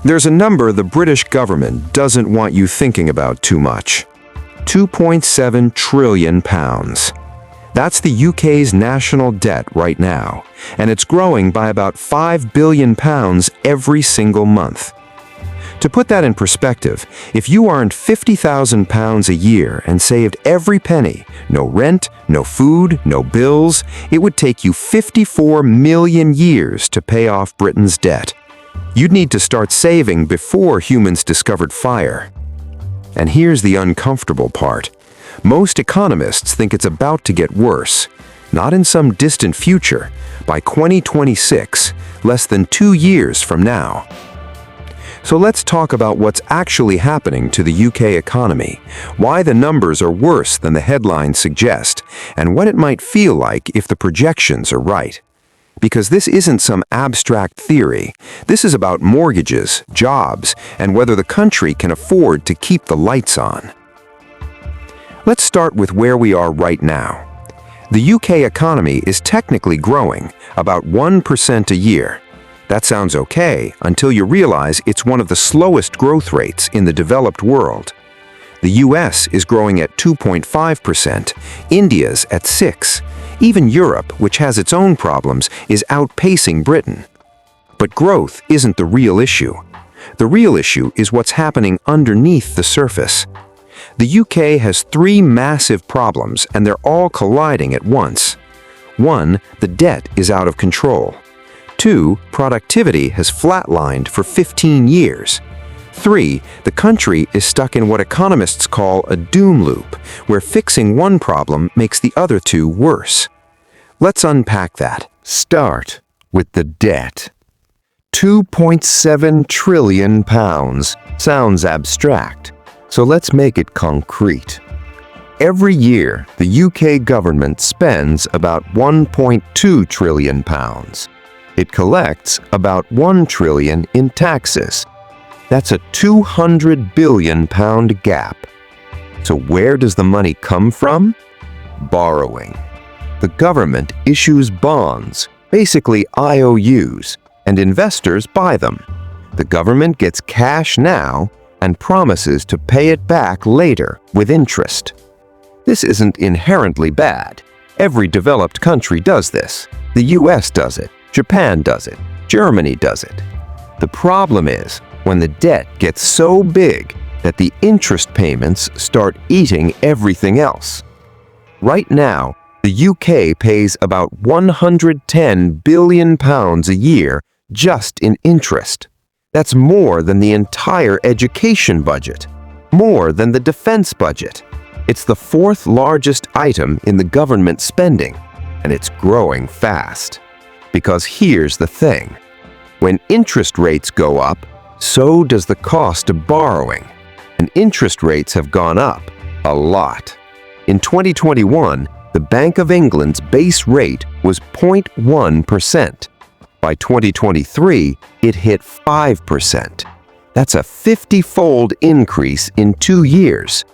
There's a number the British government doesn't want you thinking about too much. £2.7 trillion. That's the UK's national debt right now, and it's growing by about £5 billion every single month. To put that in perspective, if you earned £50,000 a year and saved every penny, no rent, no food, no bills, it would take you 54 million years to pay off Britain's debt. You'd need to start saving before humans discovered fire. And here's the uncomfortable part. Most economists think it's about to get worse. Not in some distant future, by 2026, less than 2 years from now. So let's talk about what's actually happening to the UK economy, why the numbers are worse than the headlines suggest, and what it might feel like if the projections are right. Because this isn't some abstract theory. This is about mortgages, jobs, and whether the country can afford to keep the lights on. Let's start with where we are right now. The UK economy is technically growing, about 1% a year. That sounds okay until you realize it's one of the slowest growth rates in the developed world. The US is growing at 2.5%, India's at 6%. Even Europe, which has its own problems, is outpacing Britain. But growth isn't the real issue. The real issue is what's happening underneath the surface. The UK has 3 massive problems, and they're all colliding at once. 1, the debt is out of control. 2, productivity has flatlined for 15 years. 3, the country is stuck in what economists call a doom loop, where fixing one problem makes the other 2 worse. Let's unpack that. Start with the debt. £2.7 trillion sounds abstract, so let's make it concrete. Every year, the UK government spends about £1.2 trillion. It collects about £1 trillion in taxes. That's a £200 billion gap. So where does the money come from? Borrowing. The government issues bonds, basically IOUs, and investors buy them. The government gets cash now and promises to pay it back later with interest. This isn't inherently bad. Every developed country does this. The US does it. Japan does it. Germany does it. The problem is when the debt gets so big that the interest payments start eating everything else. Right now, the UK pays about £110 billion a year just in interest. That's more than the entire education budget, more than the defense budget. It's the 4th largest item in the government spending, and it's growing fast. Because here's the thing. When interest rates go up, so does the cost of borrowing. And interest rates have gone up a lot. In 2021, the Bank of England's base rate was 0.1%. By 2023, it hit 5%. That's a 50-fold increase in 2 years.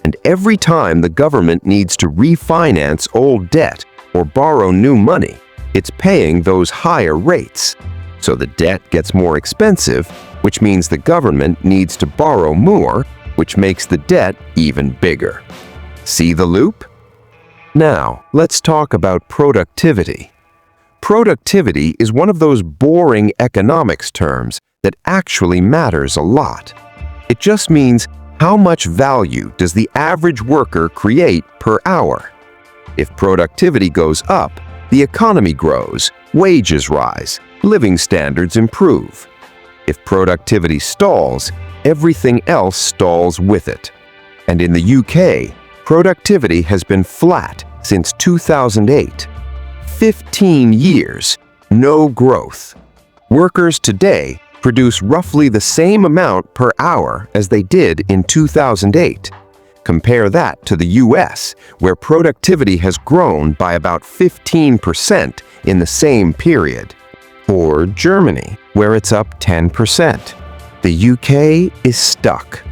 And every time the government needs to refinance old debt or borrow new money, it's paying those higher rates. So the debt gets more expensive, which means the government needs to borrow more, which makes the debt even bigger. See the loop? Now, let's talk about productivity. Productivity is one of those boring economics terms that actually matters a lot. It just means how much value does the average worker create per hour? If productivity goes up, the economy grows, wages rise, living standards improve. If productivity stalls, everything else stalls with it. And in the UK, productivity has been flat since 2008. 15 years, no growth. Workers today produce roughly the same amount per hour as they did in 2008. Compare that to the US, where productivity has grown by about 15% in the same period. Or Germany, where it's up 10%. The UK is stuck.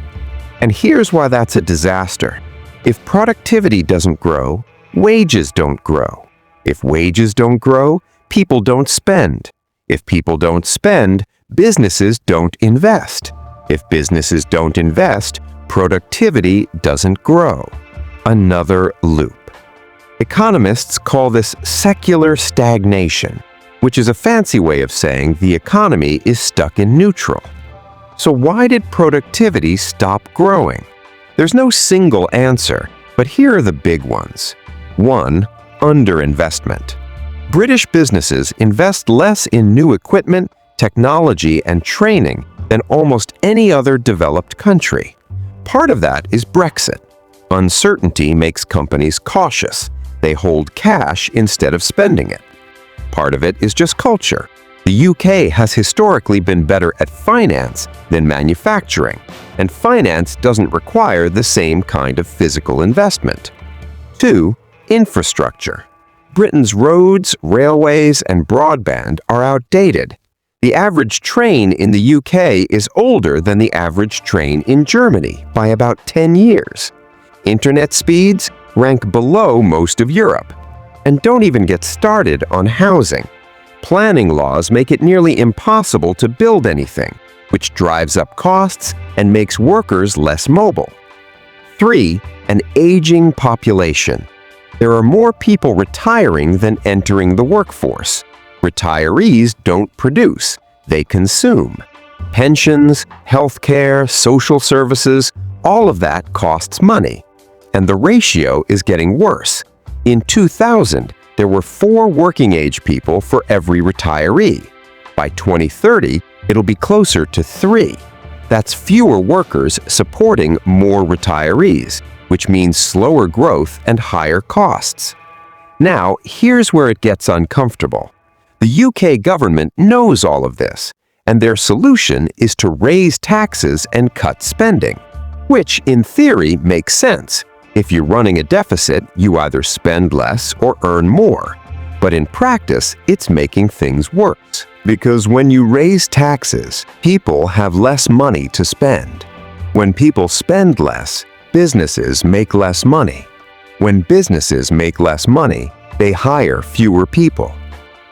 And here's why that's a disaster. If productivity doesn't grow, wages don't grow. If wages don't grow, people don't spend. If people don't spend, businesses don't invest. If businesses don't invest, productivity doesn't grow. Another loop. Economists call this secular stagnation, which is a fancy way of saying the economy is stuck in neutral. So why did productivity stop growing? There's no single answer, but here are the big ones. 1. Underinvestment. British businesses invest less in new equipment, technology, and training than almost any other developed country. Part of that is Brexit. Uncertainty makes companies cautious. They hold cash instead of spending it. Part of it is just culture. The UK has historically been better at finance than manufacturing, and finance doesn't require the same kind of physical investment. 2. Infrastructure. Britain's roads, railways, and broadband are outdated. The average train in the UK is older than the average train in Germany by about 10 years. Internet speeds rank below most of Europe. And don't even get started on housing. Planning laws make it nearly impossible to build anything, which drives up costs and makes workers less mobile. 3. An aging population. There are more people retiring than entering the workforce. Retirees don't produce, they consume. Pensions, healthcare, social services, all of that costs money. And the ratio is getting worse. In 2000, there were 4 working-age people for every retiree. By 2030, it'll be closer to 3. That's fewer workers supporting more retirees, which means slower growth and higher costs. Now, here's where it gets uncomfortable. The UK government knows all of this, and their solution is to raise taxes and cut spending, which in theory makes sense. If you're running a deficit, you either spend less or earn more. But in practice, it's making things worse. Because when you raise taxes, people have less money to spend. When people spend less, businesses make less money. When businesses make less money, they hire fewer people.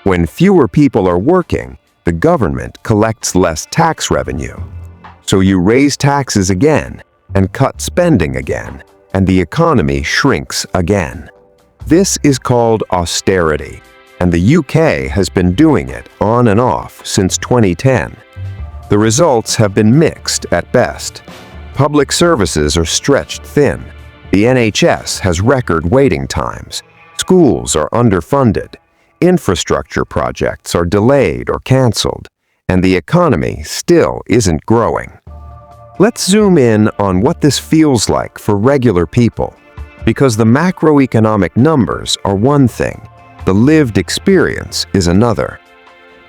When fewer people are working, the government collects less tax revenue. So you raise taxes again and cut spending again, and the economy shrinks again. This is called austerity, and the UK has been doing it on and off since 2010. The results have been mixed at best. Public services are stretched thin. The NHS has record waiting times. Schools are underfunded. Infrastructure projects are delayed or canceled, and the economy still isn't growing. Let's zoom in on what this feels like for regular people, because the macroeconomic numbers are one thing, the lived experience is another.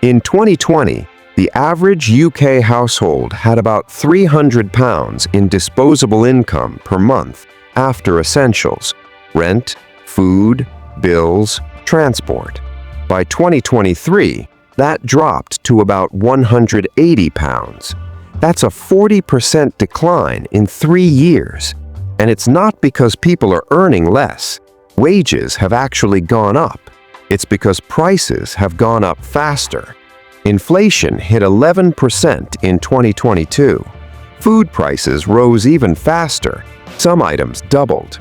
In 2020, the average UK household had about £300 in disposable income per month after essentials, rent, food, bills, transport. By 2023, that dropped to about £180. That's a 40% decline in 3 years. And it's not because people are earning less. Wages have actually gone up. It's because prices have gone up faster. Inflation hit 11% in 2022. Food prices rose even faster. Some items doubled.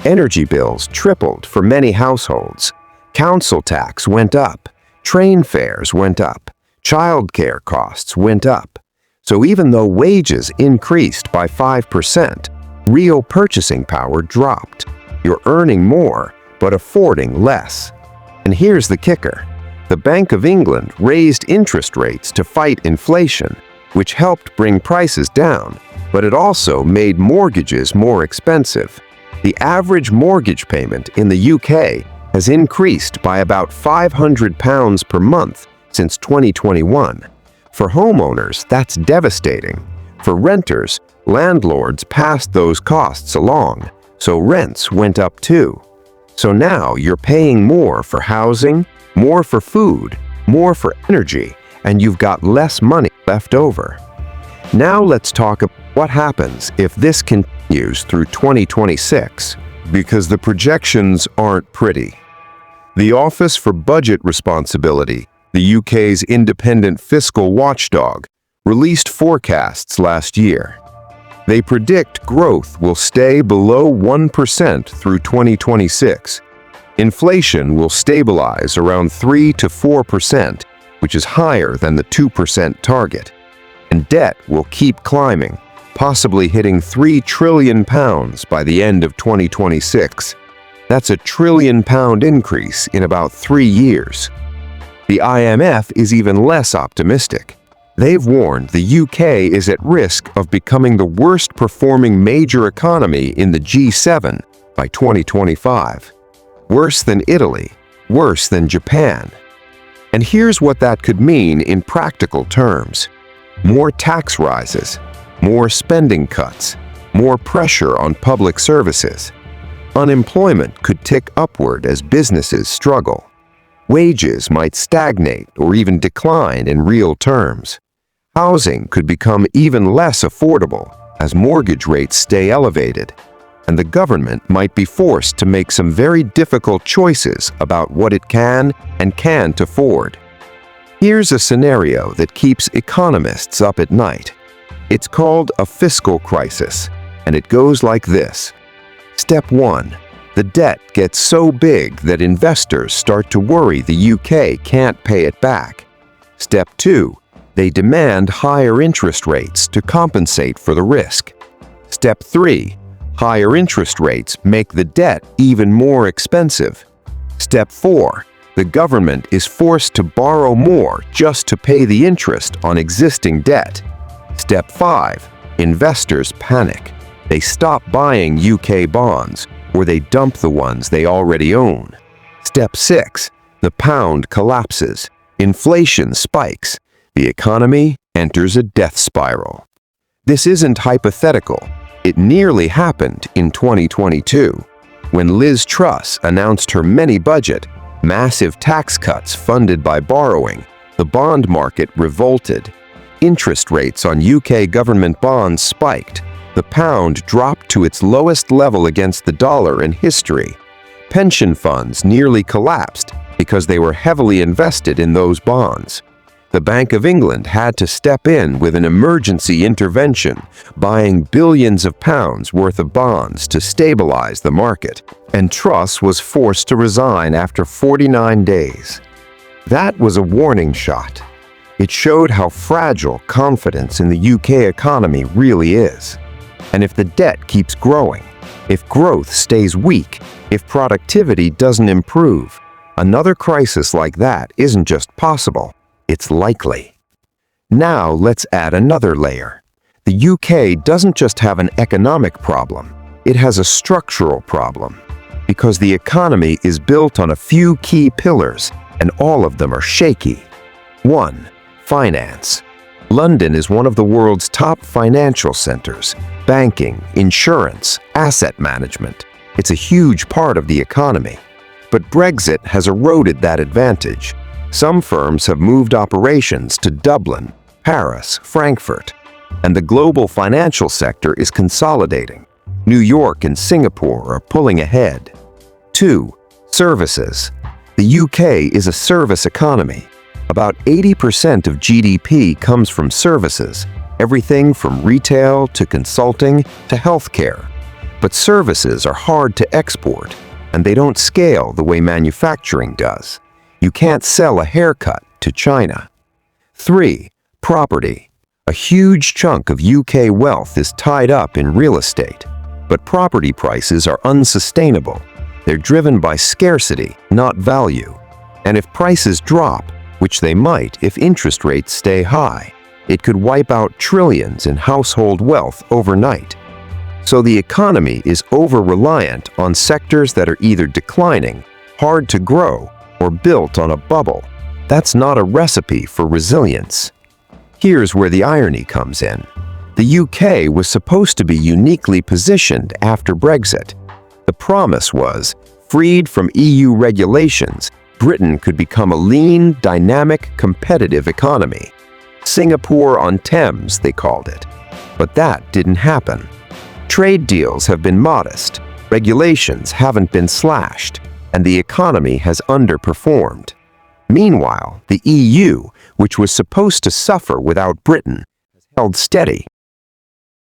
Energy bills tripled for many households. Council tax went up. Train fares went up. Childcare costs went up. So even though wages increased by 5%, real purchasing power dropped. You're earning more, but affording less. And here's the kicker. The Bank of England raised interest rates to fight inflation, which helped bring prices down, but it also made mortgages more expensive. The average mortgage payment in the UK has increased by about £500 per month since 2021. For homeowners, that's devastating. For renters, landlords passed those costs along, so rents went up too. So now you're paying more for housing, more for food, more for energy, and you've got less money left over. Now let's talk about what happens if this continues through 2026, because the projections aren't pretty. The Office for Budget Responsibility the UK's independent fiscal watchdog, released forecasts last year. They predict growth will stay below 1% through 2026. Inflation will stabilize around 3 to 4%, which is higher than the 2% target. And debt will keep climbing, possibly hitting £3 trillion by the end of 2026. That's a £1 trillion increase in about 3 years. The IMF is even less optimistic. They've warned the UK is at risk of becoming the worst-performing major economy in the G7 by 2025. Worse than Italy, worse than Japan. And here's what that could mean in practical terms. More tax rises, more spending cuts, more pressure on public services. Unemployment could tick upward as businesses struggle. Wages might stagnate or even decline in real terms. Housing could become even less affordable as mortgage rates stay elevated, and the government might be forced to make some very difficult choices about what it can and can't afford. Here's a scenario that keeps economists up at night. It's called a fiscal crisis, and it goes like this. Step 1. The debt gets so big that investors start to worry the UK can't pay it back. Step 2. They demand higher interest rates to compensate for the risk. Step 3. Higher interest rates make the debt even more expensive. Step 4. The government is forced to borrow more just to pay the interest on existing debt. Step 5. Investors panic. They stop buying UK bonds, or they dump the ones they already own. Step 6. The pound collapses. Inflation spikes. The economy enters a death spiral. This isn't hypothetical. It nearly happened in 2022, when Liz Truss announced her mini-budget, massive tax cuts funded by borrowing. The bond market revolted. Interest rates on UK government bonds spiked. The pound dropped to its lowest level against the dollar in history. Pension funds nearly collapsed because they were heavily invested in those bonds. The Bank of England had to step in with an emergency intervention, buying billions of pounds worth of bonds to stabilize the market, and Truss was forced to resign after 49 days. That was a warning shot. It showed how fragile confidence in the UK economy really is. And if the debt keeps growing, if growth stays weak, if productivity doesn't improve, another crisis like that isn't just possible. It's likely. Now let's add another layer. The UK doesn't just have an economic problem, it has a structural problem. Because the economy is built on a few key pillars, and all of them are shaky. 1. Finance. London is one of the world's top financial centers. Banking, insurance, asset management. It's a huge part of the economy. But Brexit has eroded that advantage. Some firms have moved operations to Dublin, Paris, Frankfurt, and the global financial sector is consolidating. New York and Singapore are pulling ahead. 2. Services. The UK is a service economy. About 80% of GDP comes from services, everything from retail to consulting to healthcare. But services are hard to export, and they don't scale the way manufacturing does. You can't sell a haircut to China. 3. Property. A huge chunk of UK wealth is tied up in real estate, but property prices are unsustainable. They're driven by scarcity, not value. And if prices drop, which they might if interest rates stay high, it could wipe out trillions in household wealth overnight. So the economy is over-reliant on sectors that are either declining, hard to grow, or built on a bubble. That's not a recipe for resilience. Here's where the irony comes in. The UK was supposed to be uniquely positioned after Brexit. The promise was, freed from EU regulations, Britain could become a lean, dynamic, competitive economy. Singapore-on-Thames, they called it. But that didn't happen. Trade deals have been modest, regulations haven't been slashed, and the economy has underperformed. Meanwhile, the EU, which was supposed to suffer without Britain, held steady.